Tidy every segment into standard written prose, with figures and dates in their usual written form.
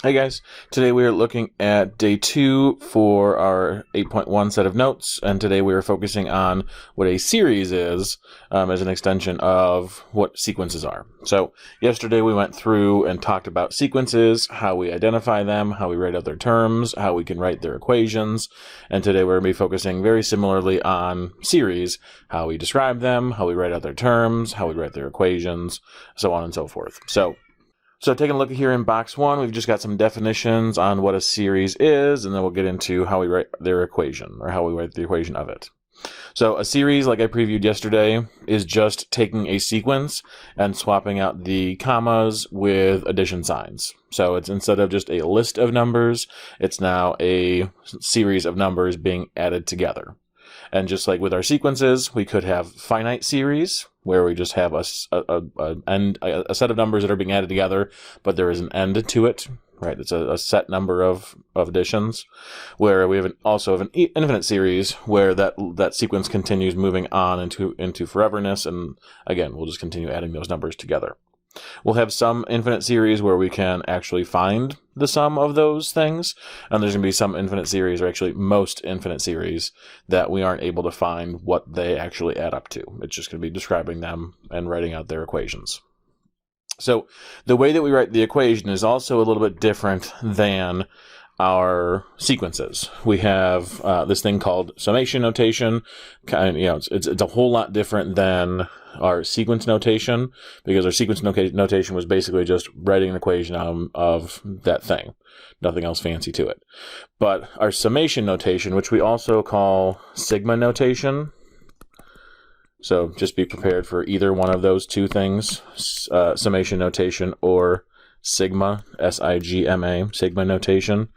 Hey guys, today we are looking at day 2 for our 8.1 set of notes, and today we are focusing on what a series is as an extension of what sequences are. So yesterday we went through and talked about sequences, how we identify them, how we write out their terms, how we can write their equations, and today we're going to be focusing very similarly on series, how we describe them, how we write out their terms, how we write their equations, so on and so forth. So taking a look here in box 1, we've just got some definitions on what a series is, and then we'll get into how we write their equation, or how we write the equation of it. So a series, like I previewed yesterday, is just taking a sequence and swapping out the commas with addition signs. So it's instead of just a list of numbers, it's now a series of numbers being added together. And just like with our sequences, we could have finite series, where we just have a set of numbers that are being added together, but there is an end to it, right? It's a set number of additions, where we have also have an infinite series, where that sequence continues moving on into foreverness, and again, we'll just continue adding those numbers together. We'll have some infinite series where we can actually find the sum of those things, and there's going to be some infinite series, or actually most infinite series, that we aren't able to find what they actually add up to. It's just going to be describing them and writing out their equations. So the way that we write the equation is also a little bit different than our sequences. We have this thing called summation notation. It's a whole lot different than our sequence notation, because our sequence notation was basically just writing an equation of that thing. Nothing else fancy to it. But our summation notation, which we also call sigma notation, so just be prepared for either one of those two things, summation notation or sigma, S-I-G-M-A, sigma notation,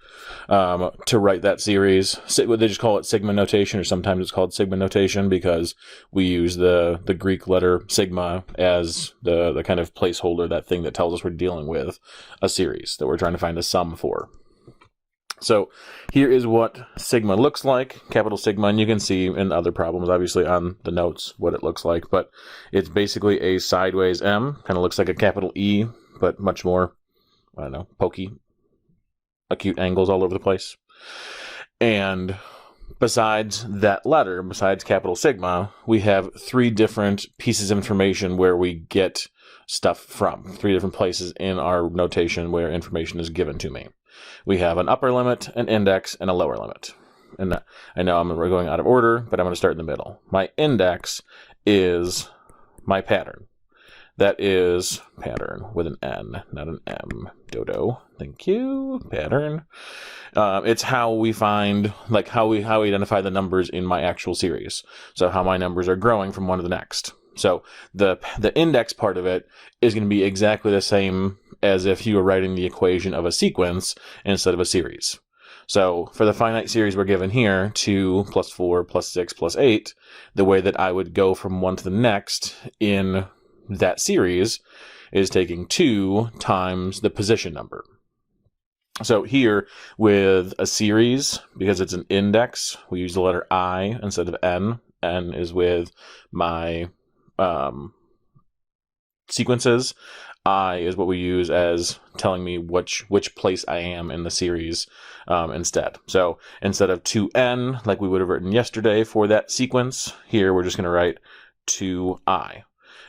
to write that series. They just call it sigma notation, or sometimes it's called sigma notation, because we use the Greek letter sigma as the kind of placeholder, that thing that tells us we're dealing with a series that we're trying to find a sum for. So here is what sigma looks like, capital sigma, and you can see in other problems, obviously, on the notes what it looks like, but it's basically a sideways M, kind of looks like a capital E, but much more, I don't know, pokey, acute angles all over the place. And besides that letter, besides capital sigma, we have 3 different pieces of information where we get stuff from, 3 different places in our notation where information is given to me. We have an upper limit, an index, and a lower limit. And I know we're going out of order, but I'm going to start in the middle. My index is my pattern. That is pattern with an N, not an M. Dodo. Thank you. Pattern. It's how we find, like how we identify the numbers in my actual series. So how my numbers are growing from one to the next. So the index part of it is going to be exactly the same as if you were writing the equation of a sequence instead of a series. So for the finite series we're given here, 2 plus 4 plus 6 plus 8, the way that I would go from one to the next in that series is taking 2 times the position number. So here with a series, because it's an index, we use the letter I instead of N. N is with my sequences. I is what we use as telling me which place I am in the series instead. So instead of 2n, like we would have written yesterday for that sequence, here we're just going to write 2i.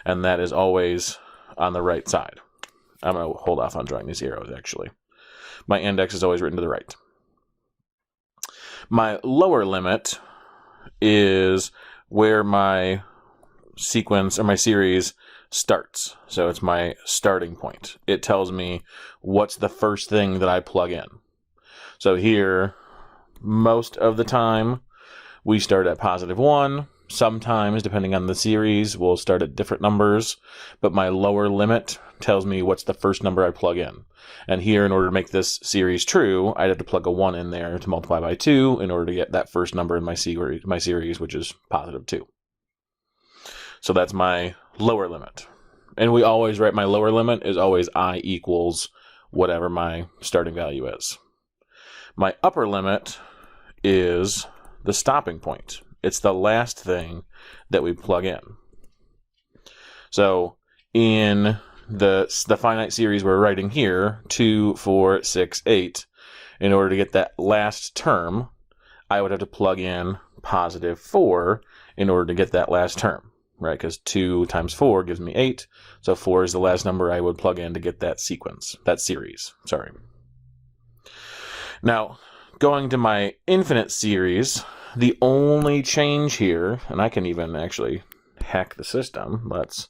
And that is always on the right side. I'm going to hold off on drawing these arrows, actually. My index is always written to the right. My lower limit is where my sequence or my series starts. So it's my starting point. It tells me what's the first thing that I plug in. So here, most of the time, we start at +1. Sometimes, depending on the series, we'll start at different numbers, but my lower limit tells me what's the first number I plug in. And here, in order to make this series true, I'd have to plug a 1 in there to multiply by 2 in order to get that first number in my series, which is +2. So that's my lower limit. And we always write my lower limit is always I equals whatever my starting value is. My upper limit is the stopping point. It's the last thing that we plug in. So in the finite series we're writing here, 2, 4, 6, 8, in order to get that last term, I would have to plug in positive 4 in order to get that last term, right? Because 2 times 4 gives me 8, so 4 is the last number I would plug in to get that series. Now, going to my infinite series, the only change here, and I can even actually hack the system. Let's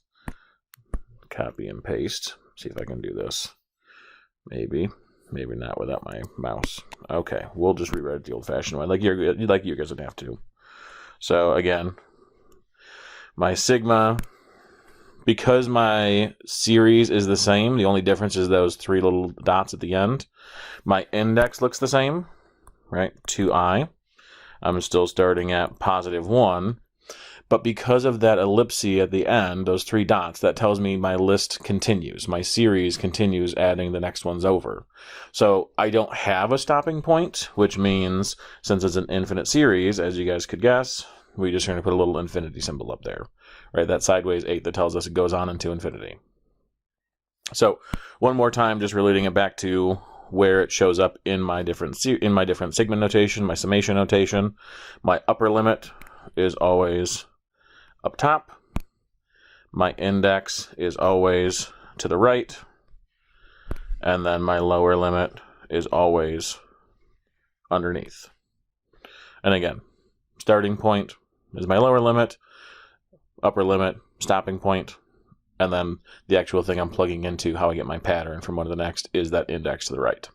copy and paste. See if I can do this. Maybe not without my mouse. Okay, we'll just rewrite it the old-fashioned way, like you guys would have to. So again, my sigma, because my series is the same, the only difference is those 3 little dots at the end. My index looks the same, right? 2i. I'm still starting at positive 1. But because of that ellipsis at the end, those 3 dots, that tells me my list continues. My series continues adding the next ones over. So I don't have a stopping point, which means since it's an infinite series, as you guys could guess, we're just going to put a little infinity symbol up there. Right, that sideways 8 that tells us it goes on into infinity. So one more time, just relating it back to where it shows up in my different sigma notation, my summation notation. My upper limit is always up top. My index is always to the right. And then my lower limit is always underneath. And again, starting point is my lower limit, upper limit, stopping point, and then the actual thing I'm plugging into, how I get my pattern from one to the next, is that index to the right.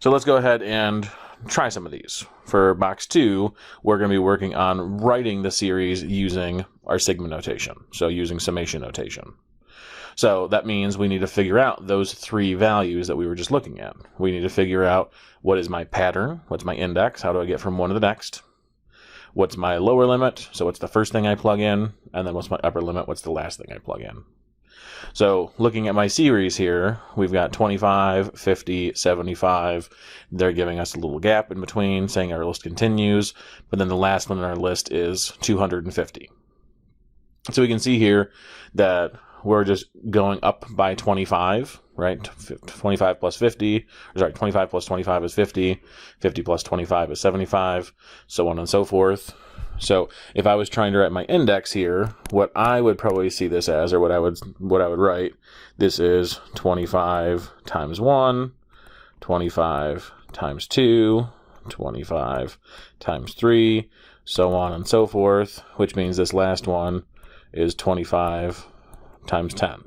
So let's go ahead and try some of these. For box 2, we're going to be working on writing the series using our sigma notation, so using summation notation. So that means we need to figure out those 3 values that we were just looking at. We need to figure out what is my pattern, what's my index, how do I get from one to the next, what's my lower limit, so what's the first thing I plug in, and then what's my upper limit, what's the last thing I plug in. So looking at my series here, we've got 25, 50, 75. They're giving us a little gap in between, saying our list continues, but then the last one in our list is 250. So we can see here that we're just going up by 25, right? 25 plus 50, 25 plus 25 is 50, 50 plus 25 is 75, so on and so forth. So if I was trying to write my index here, what I would probably see this as, or what I would write, this is 25 times 1, 25 times 2, 25 times 3, so on and so forth, which means this last one is 25 times 10.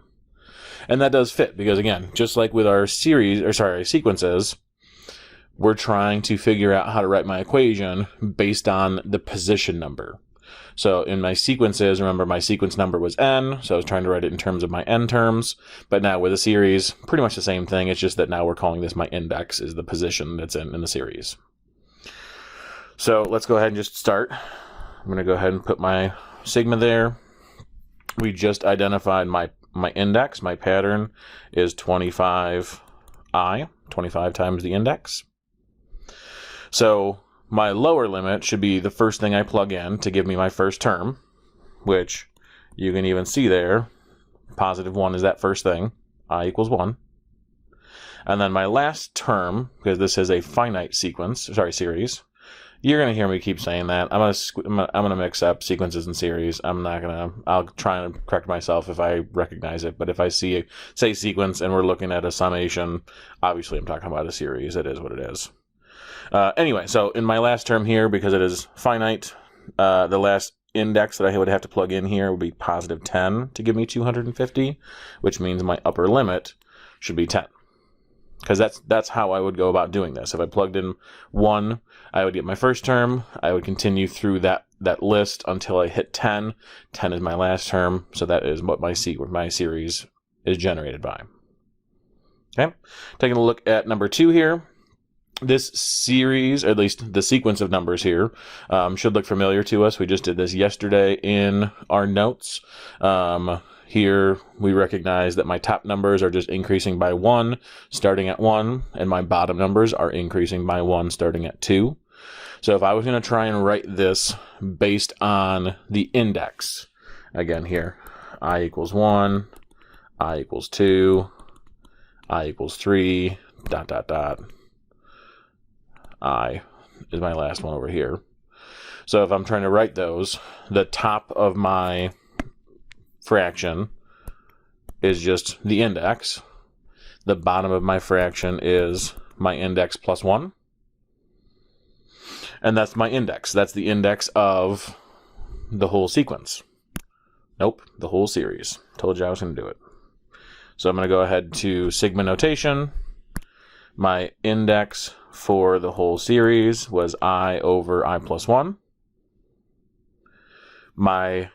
And that does fit because, again, just like with our sequences, we're trying to figure out how to write my equation based on the position number. So in my sequences, remember my sequence number was n, so I was trying to write it in terms of my n terms. But now with a series, pretty much the same thing. It's just that now we're calling this my index, is the position that's in the series. So let's go ahead and just start. I'm going to go ahead and put my sigma there. We just identified my index. My pattern is 25i, 25 times the index. So my lower limit should be the first thing I plug in to give me my first term, which you can even see there. Positive 1 is that first thing, I equals 1. And then my last term, because this is a finite series. You're going to hear me keep saying that. I'm going to mix up sequences and series. I'll try and correct myself if I recognize it. But if I say sequence and we're looking at a summation, obviously I'm talking about a series. It is what it is. Anyway, so in my last term here, because it is finite, the last index that I would have to plug in here would be positive 10 to give me 250, which means my upper limit should be 10. Because that's how I would go about doing this. If I plugged in 1, I would get my first term. I would continue through that list until I hit 10. 10 is my last term, so that is what my series is generated by. Okay, taking a look at number 2 here. This series, or at least the sequence of numbers here, should look familiar to us. We just did this yesterday in our notes. Here we recognize that my top numbers are just increasing by 1, starting at 1, and my bottom numbers are increasing by 1, starting at 2. So if I was going to try and write this based on the index, again here, I equals 1, I equals 2, I equals 3, ... I is my last one over here. So if I'm trying to write those, the top of my fraction is just the index. The bottom of my fraction is my index plus 1. And that's my index. That's the index of the whole sequence. Nope, the whole series. Told you I was going to do it. So I'm going to go ahead to sigma notation. My index for the whole series was I over I plus 1. My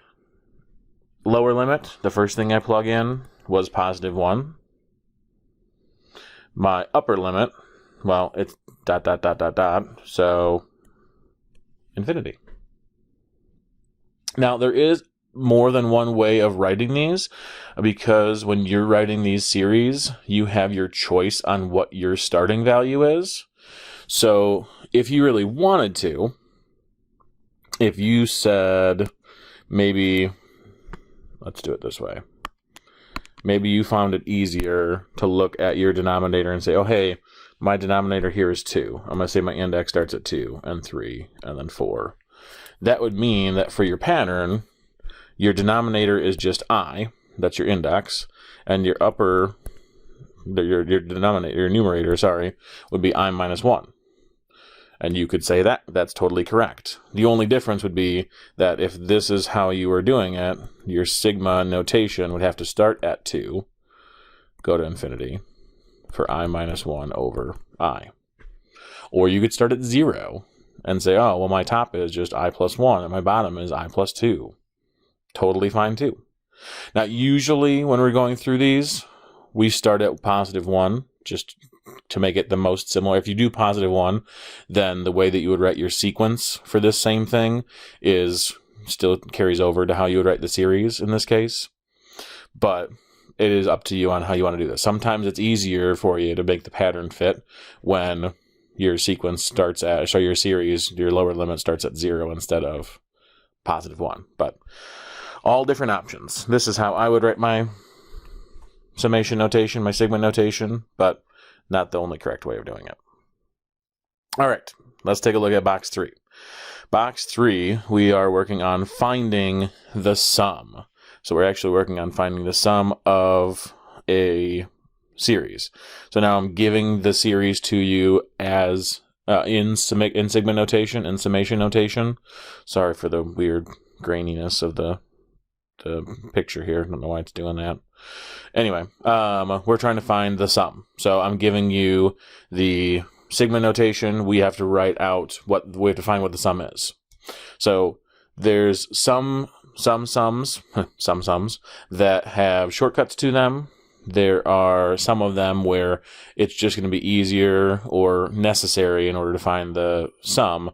lower limit, the first thing I plug in, was positive 1. My upper limit, well, it's ... so infinity. Now, there is more than one way of writing these, because when you're writing these series, you have your choice on what your starting value is. So if you really wanted to, if you said, maybe, let's do it this way. Maybe you found it easier to look at your denominator and say, oh, hey, my denominator here is 2. I'm going to say my index starts at 2 and 3 and then 4. That would mean that for your pattern, your denominator is just I, that's your index, and your numerator, sorry, would be I minus 1. And you could say that that's totally correct. The only difference would be that if this is how you were doing it, your sigma notation would have to start at 2, go to infinity, for I minus 1 over I. Or you could start at 0 and say, oh, well, my top is just I plus 1, and my bottom is I plus 2. Totally fine, too. Now, usually when we're going through these, we start at positive 1, just to make it the most similar. If you do positive 1, then the way that you would write your sequence for this same thing is still carries over to how you would write the series in this case. But it is up to you on how you want to do this. Sometimes it's easier for you to make the pattern fit when your sequence starts at, so your series, your lower limit starts at 0 instead of positive 1. But all different options. This is how I would write my summation notation, my sigma notation, but not the only correct way of doing it. All right, let's take a look at box 3. Box 3, we are working on finding the sum. So we're actually working on finding the sum of a series. So now I'm giving the series to you as in sigma notation, in summation notation. Sorry for the weird graininess of the picture here. I don't know why it's doing that. Anyway, we're trying to find the sum. So I'm giving you the sigma notation. We have to write out we have to find what the sum is. So there's some sums that have shortcuts to them. There are some of them where it's just going to be easier or necessary in order to find the sum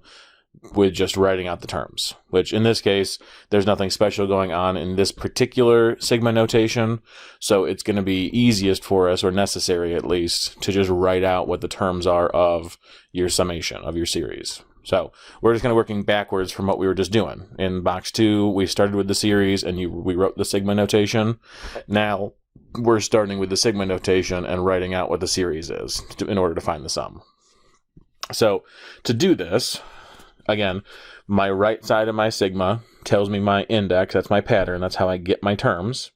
with just writing out the terms, which in this case, there's nothing special going on in this particular sigma notation. So it's going to be easiest for us, or necessary at least, to just write out what the terms are of your summation of your series. So we're just going to working backwards from what we were just doing. In box 2, we started with the series and we wrote the sigma notation. Now we're starting with the sigma notation and writing out what the series is in order to find the sum. So to do this, again, my right side of my sigma tells me my index. That's my pattern. That's how I get my terms.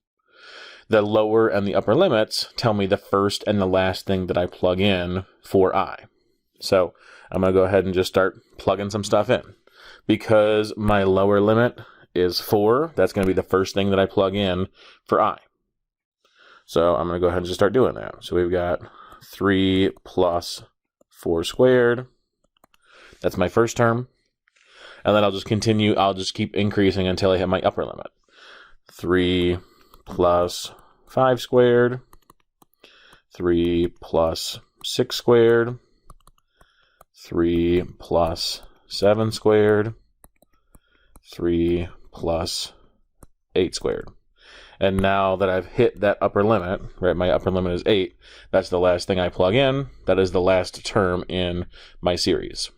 The lower and the upper limits tell me the first and the last thing that I plug in for I. So I'm going to go ahead and just start plugging some stuff in. Because my lower limit is 4, that's going to be the first thing that I plug in for I. So I'm going to go ahead and just start doing that. So we've got 3 plus 4 squared. That's my first term. And then I'll just continue. I'll just keep increasing until I hit my upper limit. 3 plus 5 squared. 3 plus 6 squared. 3 plus 7 squared. 3 plus 8 squared. And now that I've hit that upper limit, right, my upper limit is 8, that's the last thing I plug in. That is the last term in my series.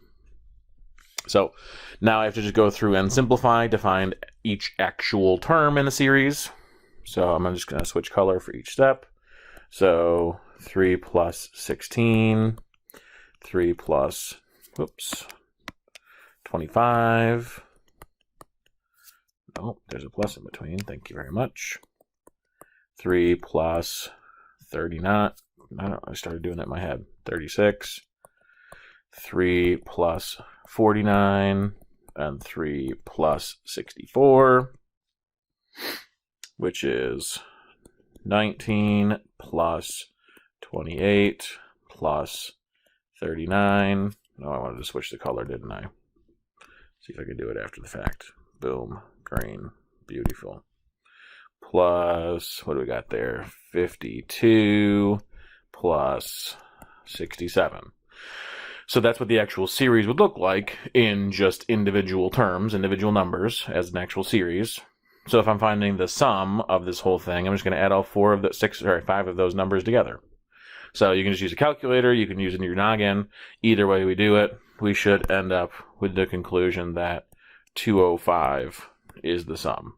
So now I have to just go through and simplify to find each actual term in the series. So I'm just going to switch color for each step. So 3 plus 16, 3 plus, 25. Oh, there's a plus in between. Thank you very much. 3 plus 39. I started doing that in my head. 36. 3 plus 49. And 3 plus 64. Which is 19 plus 28 plus 39. Oh, I wanted to switch the color, didn't I? See if I could do it after the fact. Boom. Green. Beautiful. Plus, what do we got there? 52 plus 67. So that's what the actual series would look like in just individual terms, individual numbers as an actual series. So if I'm finding the sum of this whole thing, I'm just going to add all 5 of those numbers together. So you can just use a calculator, you can use it in your noggin. Either way we do it, we should end up with the conclusion that 205 is the sum.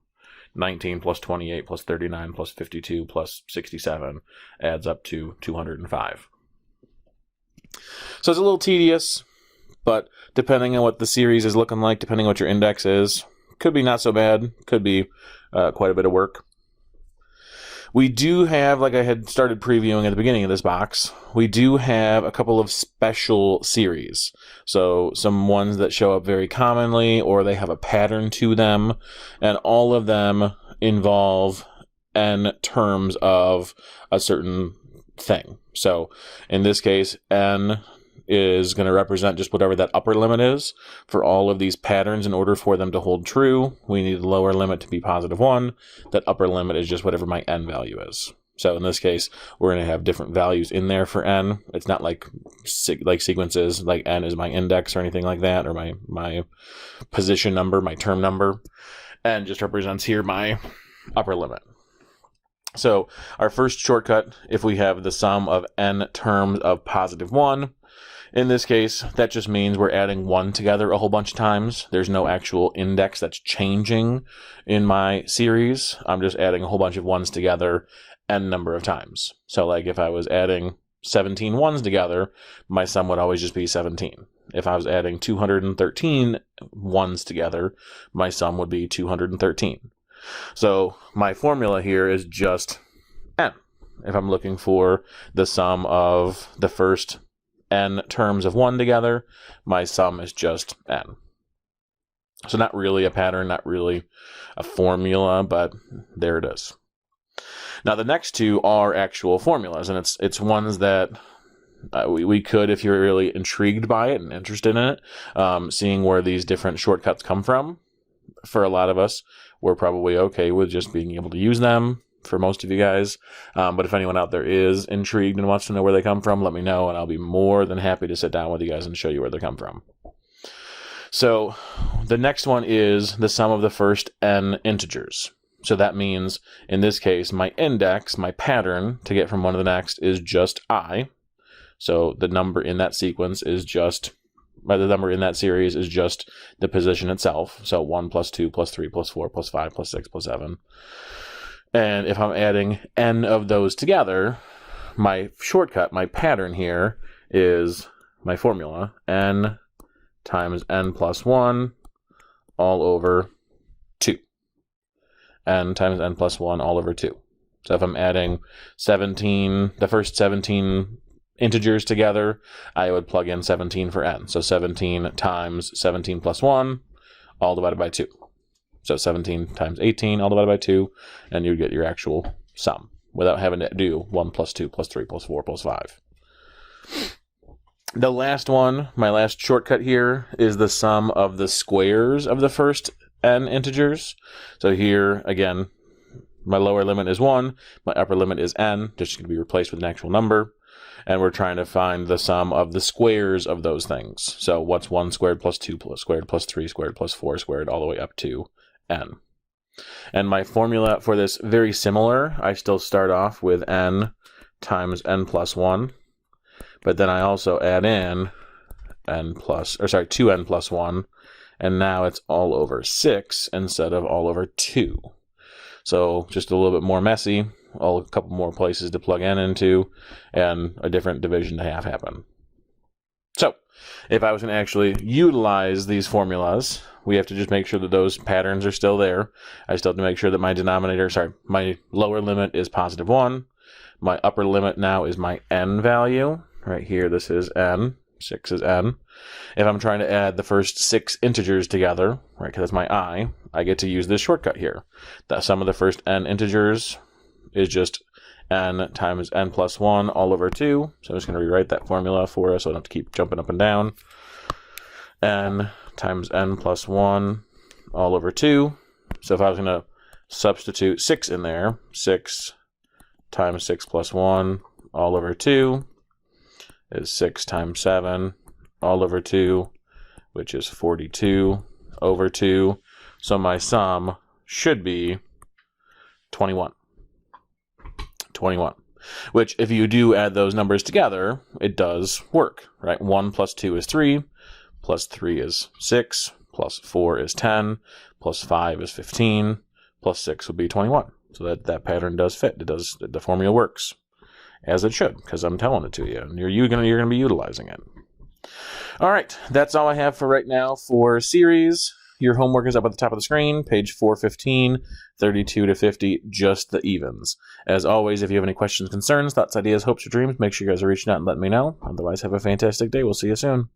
19 plus 28 plus 39 plus 52 plus 67 adds up to 205. So it's a little tedious, but depending on what the series is looking like, depending on what your index is, could be not so bad, could be quite a bit of work. We do have, like I had started previewing at the beginning of this box, we do have a couple of special series. So some ones that show up very commonly, or they have a pattern to them, and all of them involve n terms of a certain thing. So in this case, n is going to represent just whatever that upper limit is for all of these patterns. In order for them to hold true, we need the lower limit to be +1. That upper limit is just whatever my n value is. So in this case, we're going to have different values in there for n. It's not like sequences, like n is my index or anything like that, or my position number, my term number. N just represents here my upper limit. So our first shortcut, if we have the sum of n terms of +1, in this case, that just means we're adding 1 together a whole bunch of times. There's no actual index that's changing in my series. I'm just adding a whole bunch of 1s together n number of times. So like if I was adding 17 1s together, my sum would always just be 17. If I was adding 213 1s together, my sum would be 213. So my formula here is just n. If I'm looking for the sum of the first n terms of 1 together, my sum is just n. So not really a pattern, not really a formula, but there it is. Now the next two are actual formulas, and it's ones that we could, if you're really intrigued by it and interested in it, seeing where these different shortcuts come from. For a lot of us, we're probably okay with just being able to use them. For most of you guys, but if anyone out there is intrigued and wants to know where they come from, let me know, and I'll be more than happy to sit down with you guys and show you where they come from. So the next one is the sum of the first n integers. So that means, in this case, my index, my pattern to get from one to the next is just I. So the number in that sequence is just, the number in that series is just the position itself. So 1 plus 2 plus 3 plus 4 plus 5 plus 6 plus 7. And if I'm adding n of those together, my shortcut, my pattern here is my formula, n times n plus 1 all over 2. N times n plus 1 all over 2. So if I'm adding 17, the first 17 integers together, I would plug in 17 for n. So 17 times 17 plus 1, all divided by 2. So 17 times 18, all divided by 2, and you get your actual sum without having to do 1 plus 2 plus 3 plus 4 plus 5. The last one, my last shortcut here, is the sum of the squares of the first n integers. So here, again, my lower limit is 1, my upper limit is n, just going to be replaced with an actual number. And we're trying to find the sum of the squares of those things. So what's 1 squared plus 2 plus squared plus 3 squared plus 4 squared all the way up to n. And my formula for this, very similar. I still start off with n times n plus 1. But then I also add in 2n plus 1. And now it's all over 6 instead of all over 2. So just a little bit more messy, a couple more places to plug n into, and a different division to have happen. So if I was going to actually utilize these formulas, we have to just make sure that those patterns are still there. I still have to make sure that my lower limit is positive 1. My upper limit now is my n value. Right here, this is n. 6 is n. If I'm trying to add the first 6 integers together, right, because that's my I get to use this shortcut here. The sum of the first n integers is just n times n plus 1 all over 2. So I'm just going to rewrite that formula for us so I don't have to keep jumping up and down. N times n plus 1 all over 2. So if I was going to substitute 6 in there, 6 times 6 plus 1 all over 2 is 6 times 7 all over 2, which is 42 over 2. So my sum should be 21. 21. Which, if you do add those numbers together, it does work, right? 1 plus 2 is 3, plus 3 is 6, plus 4 is 10, plus 5 is 15, plus 6 would be 21. So that pattern does fit. The formula works as it should, because I'm telling it to you, and you're going to be utilizing it. All right, that's all I have for right now for series. Your homework is up at the top of the screen, page 415, 32 to 50, just the evens. As always, if you have any questions, concerns, thoughts, ideas, hopes, or dreams, make sure you guys are reaching out and letting me know. Otherwise, have a fantastic day. We'll see you soon.